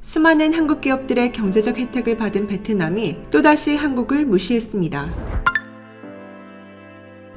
수많은 한국 기업들의 경제적 혜택을 받은 베트남이 또다시 한국을 무시했습니다.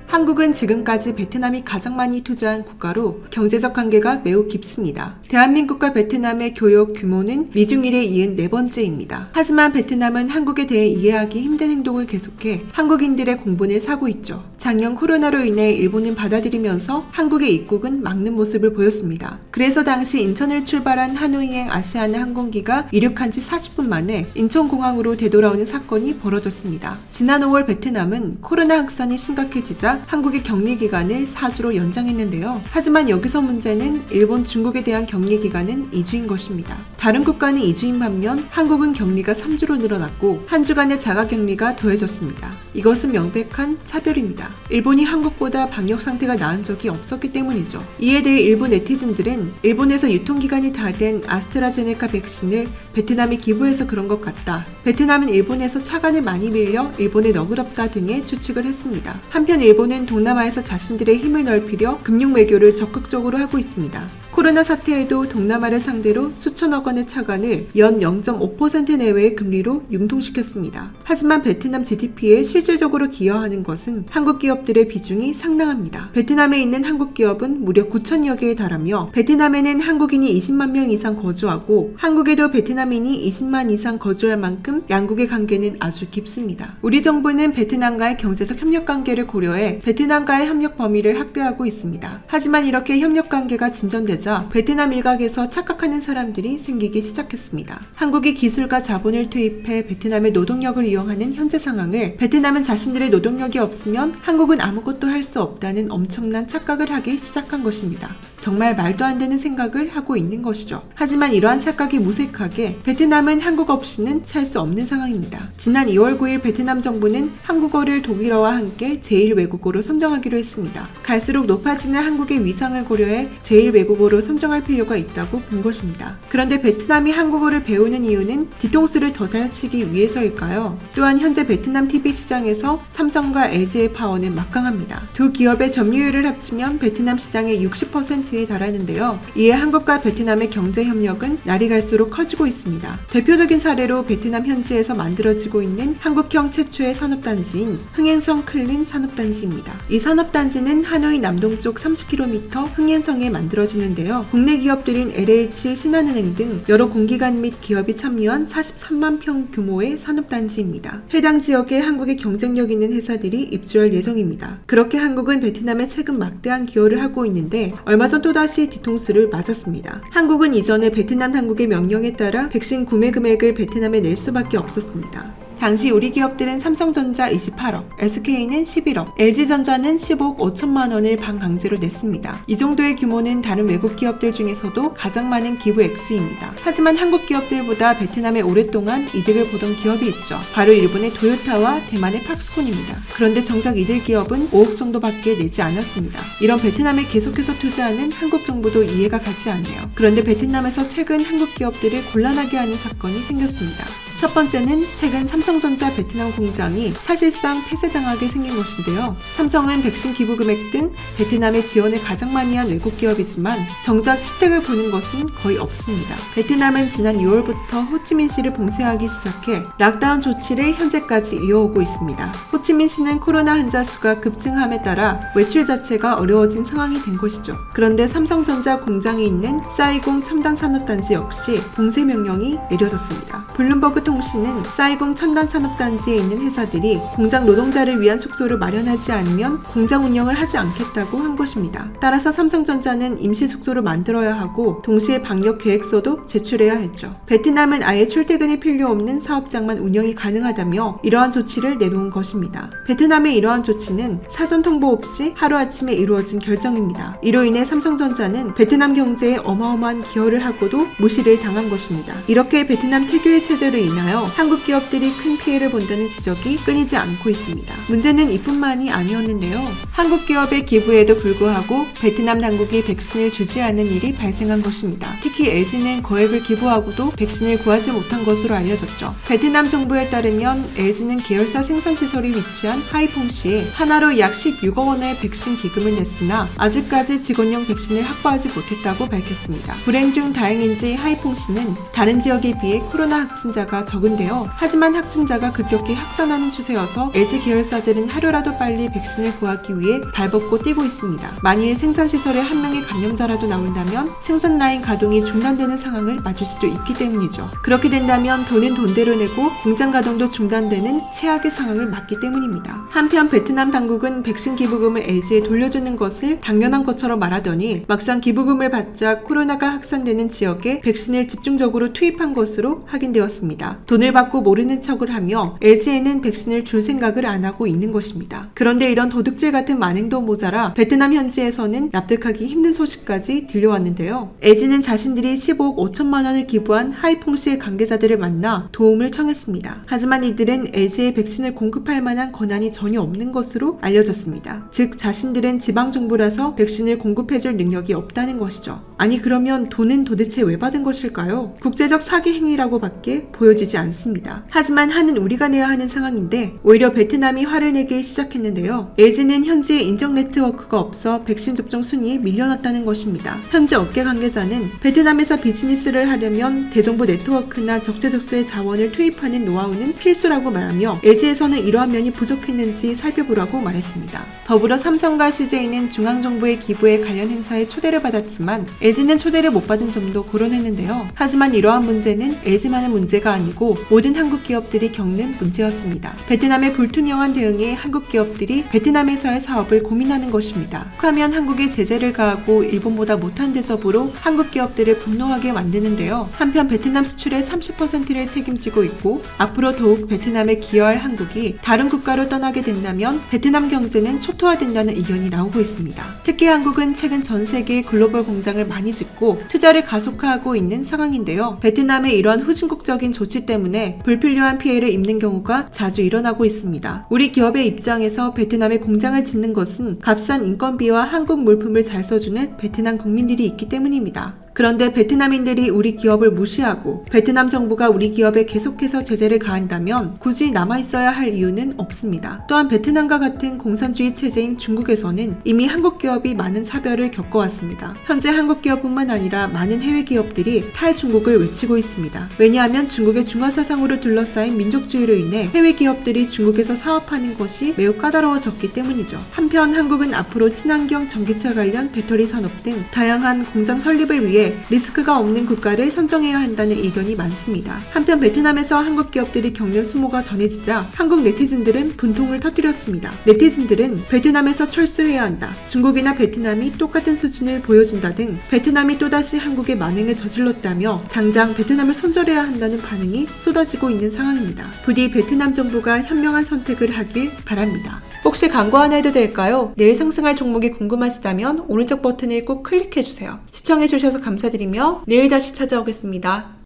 한국은 지금까지 베트남이 가장 많이 투자한 국가로 경제적 관계가 매우 깊습니다. 대한민국과 베트남의 교역 규모는 미중일에 이은 4번째입니다. 하지만 베트남은 한국에 대해 이해하기 힘든 행동을 계속해 한국인들의 공분을 사고 있죠. 작년 코로나로 인해 일본은 받아들이면서 한국의 입국은 막는 모습을 보였습니다. 그래서 당시 인천을 출발한 하노이행 아시아나 항공기가 이륙한 지 40분 만에 인천공항으로 되돌아오는 사건이 벌어졌습니다. 지난 5월 베트남은 코로나 확산이 심각해지자 한국의 격리 기간을 4주로 연장했는데요. 하지만 여기서 문제는 일본, 중국에 대한 격리 기간은 2주인 것입니다. 다른 국가는 2주인 반면 한국은 격리가 3주로 늘어났고 한 주간의 자가격리가 더해졌습니다. 이것은 명백한 차별입니다. 일본이 한국보다 방역 상태가 나은 적이 없었기 때문이죠. 이에 대해 일본 네티즌들은 일본에서 유통기간이 다 된 아스트라제네카 백신을 베트남이 기부해서 그런 것 같다. 베트남은 일본에서 차관을 많이 빌려 일본에 너그럽다 등의 추측을 했습니다. 한편 일본은 동남아에서 자신들의 힘을 넓히려 금융 외교를 적극적으로 하고 있습니다. 코로나 사태에도 동남아를 상대로 수천억 원의 차관을 연 0.5% 내외의 금리로 융통시켰습니다. 하지만 베트남 GDP에 실질적으로 기여하는 것은 한국 기업들의 비중이 상당합니다. 베트남에 있는 한국 기업은 무려 9천여 개에 달하며 베트남에는 한국인이 20만 명 이상 거주하고 한국에도 베트남인이 20만 이상 거주할 만큼 양국의 관계는 아주 깊습니다. 우리 정부는 베트남과의 경제적 협력 관계를 고려해 베트남과의 협력 범위를 확대하고 있습니다. 하지만 이렇게 협력 관계가 진전되자 베트남 일각에서 착각하는 사람들이 생기기 시작했습니다. 한국이 기술과 자본을 투입해 베트남의 노동력을 이용하는 현재 상황을 베트남은 자신들의 노동력이 없으면 한국은 아무것도 할 수 없다는 엄청난 착각을 하기 시작한 것입니다. 정말 말도 안 되는 생각을 하고 있는 것이죠. 하지만 이러한 착각이 무색하게 베트남은 한국 없이는 살 수 없는 상황입니다. 지난 2월 9일 베트남 정부는 한국어를 독일어와 함께 제1외국어로 선정하기로 했습니다. 갈수록 높아지는 한국의 위상을 고려해 제1외국어로 선정할 필요가 있다고 본 것입니다. 그런데 베트남이 한국어를 배우는 이유는 뒤통수를 더 잘 치기 위해서일까요? 또한 현재 베트남 TV 시장에서 삼성과 LG의 파워는 막강합니다. 두 기업의 점유율을 합치면 베트남 시장의 60%에 달하는데요. 이에 한국과 베트남의 경제 협력은 날이 갈수록 커지고 있습니다. 대표적인 사례로 베트남 현지에서 만들어지고 있는 한국형 최초의 산업단지인 흥앤성 클린 산업단지입니다. 이 산업단지는 하노이 남동쪽 30km 흥앤성에 만들어지는데요. 국내 기업들인 LH, 신한은행 등 여러 공기관 및 기업이 참여한 43만 평 규모의 산업단지입니다. 해당 지역에 한국의 경쟁력 있는 회사들이 입주할 예정입니다. 그렇게 한국은 베트남에 최근 막대한 기여를 하고 있는데 얼마 전 또다시 뒤통수를 맞았습니다. 한국은 이전에 베트남 당국의 명령에 따라 백신 구매 금액을 베트남에 낼 수밖에 없었습니다. 당시 우리 기업들은 삼성전자 28억, SK는 11억, LG전자는 15억 5천만 원을 반강제로 냈습니다. 이 정도의 규모는 다른 외국 기업들 중에서도 가장 많은 기부 액수입니다. 하지만 한국 기업들보다 베트남에 오랫동안 이득을 보던 기업이 있죠. 바로 일본의 토요타와 대만의 팍스콘입니다. 그런데 정작 이들 기업은 5억 정도밖에 내지 않았습니다. 이런 베트남에 계속해서 투자하는 한국 정부도 이해가 가지 않네요. 그런데 베트남에서 최근 한국 기업들을 곤란하게 하는 사건이 생겼습니다. 첫 번째는 최근 삼성전자 베트남 공장이 사실상 폐쇄당하게 생긴 것인데요. 삼성은 백신 기부 금액 등 베트남에 지원을 가장 많이 한 외국 기업이지만 정작 혜택을 보는 것은 거의 없습니다. 베트남은 지난 6월부터 호치민시를 봉쇄하기 시작해 락다운 조치를 현재까지 이어오고 있습니다. 호치민시는 코로나 환자 수가 급증함에 따라 외출 자체가 어려워진 상황이 된 것이죠. 그런데 삼성전자 공장이 있는 사이공 첨단 산업단지 역시 봉쇄 명령이 내려졌습니다. 블룸버그 통신은 사이공 첨단 산업단지에 있는 회사들이 공장 노동자를 위한 숙소를 마련하지 않으면 공장 운영을 하지 않겠다고 한 것입니다. 따라서 삼성전자는 임시 숙소를 만들어야 하고 동시에 방역 계획서도 제출해야 했죠. 베트남은 아예 출퇴근이 필요 없는 사업장만 운영이 가능하다며 이러한 조치를 내놓은 것입니다. 베트남의 이러한 조치는 사전 통보 없이 하루아침에 이루어진 결정입니다. 이로 인해 삼성전자는 베트남 경제에 어마어마한 기여를 하고도 무시를 당한 것입니다. 이렇게 베트남 특유의 체제로 인해 인하여 한국 기업들이 큰 피해를 본다는 지적이 끊이지 않고 있습니다. 문제는 이뿐만이 아니었는데요. 한국 기업의 기부에도 불구하고 베트남 당국이 백신을 주지 않은 일이 발생한 것입니다. 특히 LG는 거액을 기부하고도 백신을 구하지 못한 것으로 알려졌죠. 베트남 정부에 따르면 LG는 계열사 생산시설이 위치한 하이퐁시에 하나로 약 16억 원의 백신 기금을 냈으나 아직까지 직원용 백신을 확보하지 못했다고 밝혔습니다. 불행 중 다행인지 하이퐁시는 다른 지역에 비해 코로나 확진자가 적은데요. 하지만 확진자가 급격히 확산하는 추세여서 LG 계열사들은 하루라도 빨리 백신을 구하기 위해 발벗고 뛰고 있습니다. 만일 생산시설에 한 명의 감염자라도 나온다면 생산 라인 가동이 중단되는 상황을 맞을 수도 있기 때문이죠. 그렇게 된다면 돈은 돈대로 내고 공장 가동도 중단되는 최악의 상황을 맞기 때문입니다. 한편 베트남 당국은 백신 기부금을 LG에 돌려주는 것을 당연한 것처럼 말하더니 막상 기부금을 받자 코로나가 확산되는 지역에 백신을 집중적으로 투입한 것으로 확인되었습니다. 돈을 받고 모르는 척을 하며 LG에는 백신을 줄 생각을 안 하고 있는 것입니다. 그런데 이런 도둑질 같은 만행도 모자라 베트남 현지에서는 납득하기 힘든 소식까지 들려왔는데요. LG는 자신들이 15억 5천만 원을 기부한 하이퐁시의 관계자들을 만나 도움을 청했습니다. 하지만 이들은 LG에 백신을 공급할 만한 권한이 전혀 없는 것으로 알려졌습니다. 즉 자신들은 지방정부라서 백신을 공급해줄 능력이 없다는 것이죠. 아니 그러면 돈은 도대체 왜 받은 것일까요? 국제적 사기 행위라고 밖에 보여지지 않습니다. 하지만 하는 우리가 내야 하는 상황인데 오히려 베트남이 화를 내기 시작했는데요. LG는 현지에 인적 네트워크가 없어 백신 접종 순위에 밀려났다는 것입니다. 현지 업계 관계자는 베트남에서 비즈니스를 하려면 대정부 네트워크나 적재적소의 자원을 투입하는 노하우는 필수라고 말하며 LG에서는 이러한 면이 부족했는지 살펴보라고 말했습니다. 더불어 삼성과 CJ는 중앙정부의 기부에 관련 행사에 초대를 받았지만 LG는 초대를 못 받은 점도 거론했는데요. 하지만 이러한 문제는 LG만의 문제가 아니고 모든 한국 기업들이 겪는 문제였습니다. 베트남의 불투명한 대응에 한국 기업들이 베트남에서의 사업을 고민하는 것입니다. 하면 한국에 제재를 가하고 일본보다 못한 대접으로 한국 기업들을 분노하게 만드는데요. 한편 베트남 수출의 30%를 책임지고 있고 앞으로 더욱 베트남에 기여할 한국이 다른 국가로 떠나게 된다면 베트남 경제는 초토화된다는 의견이 나오고 있습니다. 특히 한국은 최근 전 세계에 글로벌 공장을 많이 짓고 투자를 가속화하고 있는 상황인데요. 베트남의 이러한 후진국적인 조치 때문에 불필요한 피해를 입는 경우가 자주 일어나고 있습니다. 우리 기업의 입장에서 베트남에 공장을 짓는 것은 값싼 인건비와 한국 물품을 잘 써주는 베트남 국민들이 있기 때문입니다. 그런데 베트남인들이 우리 기업을 무시하고 베트남 정부가 우리 기업에 계속해서 제재를 가한다면 굳이 남아있어야 할 이유는 없습니다. 또한 베트남과 같은 공산주의 체제인 중국에서는 이미 한국 기업이 많은 차별을 겪어왔습니다. 현재 한국 기업뿐만 아니라 많은 해외 기업들이 탈중국을 외치고 있습니다. 왜냐하면 중국의 중화사상으로 둘러싸인 민족주의로 인해 해외 기업들이 중국에서 사업하는 것이 매우 까다로워졌기 때문이죠. 한편 한국은 앞으로 친환경 전기차 관련 배터리 산업 등 다양한 공장 설립을 위해 리스크가 없는 국가를 선정해야 한다는 의견이 많습니다. 한편 베트남에서 한국 기업들이 겪는 수모가 전해지자 한국 네티즌들은 분통을 터뜨렸습니다. 네티즌들은 베트남에서 철수해야 한다, 중국이나 베트남이 똑같은 수준을 보여준다 등 베트남이 또다시 한국에 만행을 저질렀다며 당장 베트남을 손절해야 한다는 반응이 쏟아지고 있는 상황입니다. 부디 베트남 정부가 현명한 선택을 하길 바랍니다. 혹시 광고 하나 해도 될까요? 내일 상승할 종목이 궁금하시다면 오른쪽 버튼을 꼭 클릭해주세요. 시청해주셔서 감사드리며 내일 다시 찾아오겠습니다.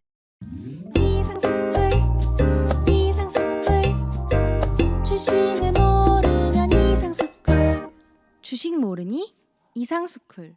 주식을 모르면 이상스쿨. 주식 모르니? 이상스쿨.